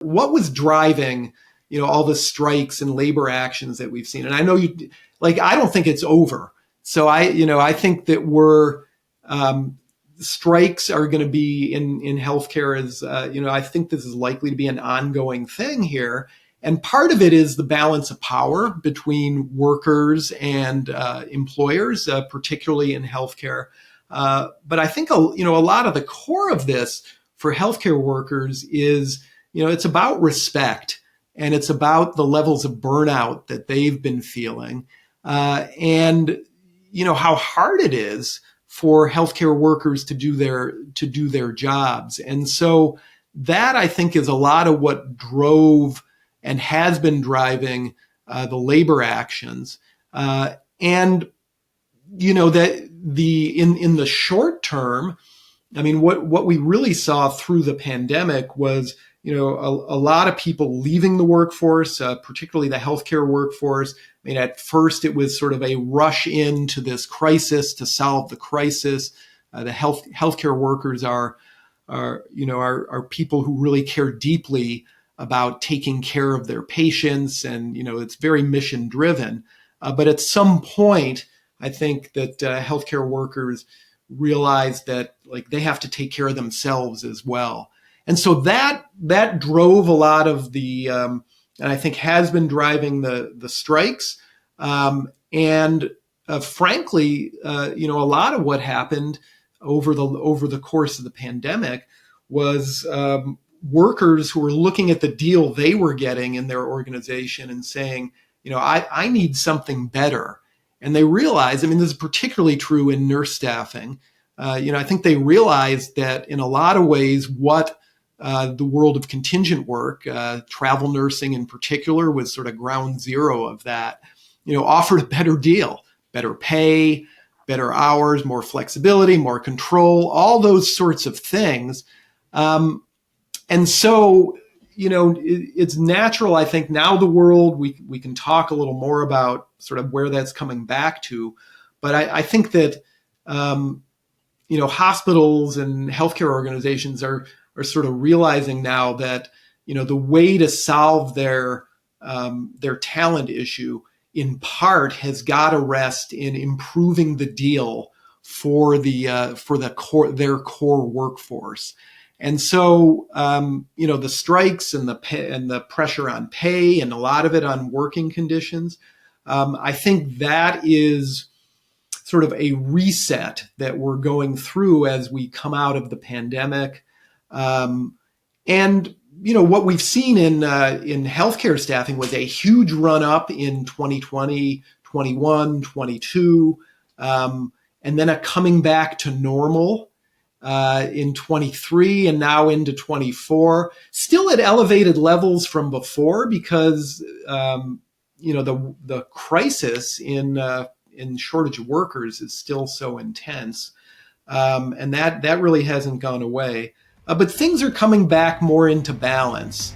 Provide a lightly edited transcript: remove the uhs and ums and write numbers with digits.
What was driving, all the strikes and labor actions that we've seen? And I know I don't think it's over. So I think that strikes are going to be in healthcare I think this is likely to be an ongoing thing here. And part of it is the balance of power between workers and employers, particularly in healthcare. But I think, a lot of the core of this for healthcare workers is, it's about respect, and it's about the levels of burnout that they've been feeling, and how hard it is for healthcare workers to do their jobs. And so that, I think, is a lot of what drove and has been driving the labor actions. That in the short term, I mean, what we really saw through the pandemic was, a lot of people leaving the workforce, particularly the healthcare workforce. I mean, at first it was sort of a rush into this crisis to solve the crisis. The healthcare workers are people who really care deeply about taking care of their patients, and it's very mission driven. But at some point, I think that healthcare workers realize that they have to take care of themselves as well. And so that drove a lot of the, and I think has been driving the strikes. Frankly, a lot of what happened over the course of the pandemic was workers who were looking at the deal they were getting in their organization and saying, I need something better. And they realized, I mean, this is particularly true in nurse staffing. I think they realized that in a lot of ways, what the world of contingent work, travel nursing in particular, was sort of ground zero of that, offered a better deal, better pay, better hours, more flexibility, more control, all those sorts of things. And so, it's natural, I think, now the world, we can talk a little more about sort of where that's coming back to. But I think that, hospitals and healthcare organizations are sort of realizing now that, the way to solve their talent issue in part has got to rest in improving the deal for their core workforce. And so, the strikes and the pressure on pay, and a lot of it on working conditions, I think that is sort of a reset that we're going through as we come out of the pandemic. What we've seen in healthcare staffing was a huge run up in 2020, 21, 22, and then a coming back to normal in 23 and now into 24, still at elevated levels from before because, the crisis in shortage of workers is still so intense. And that really hasn't gone away. But things are coming back more into balance.